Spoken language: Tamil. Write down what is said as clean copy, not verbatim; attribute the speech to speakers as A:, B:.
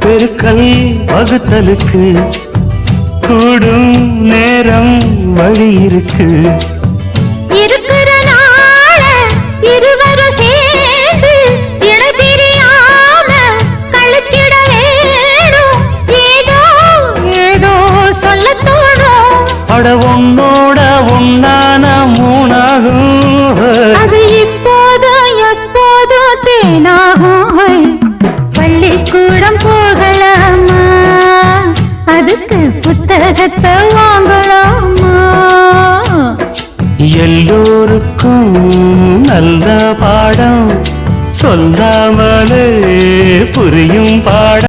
A: பெருக்கல் வகுத்தலுக்கு கூடும் நேரம் வழி இருக்கு.
B: இருக்கிற நாள இருவரும் சேர்ந்து இடைபிரியாம கழிச்சிட வேணும். ஏதோ ஏதோ சொல்ல தோணும்.
A: அட உன்னோட உன்னான மூணாகும்.
B: அது இப்போதும் எப்போதும் தேனாகும். பள்ளிக்கூடம் போகலாமா, அதுக்கு புத்தகத்தை வாங்கலாமா?
A: எல்லோருக்கும் நல்ல பாடம் சொல்லாமலே புரியும் பாடம்.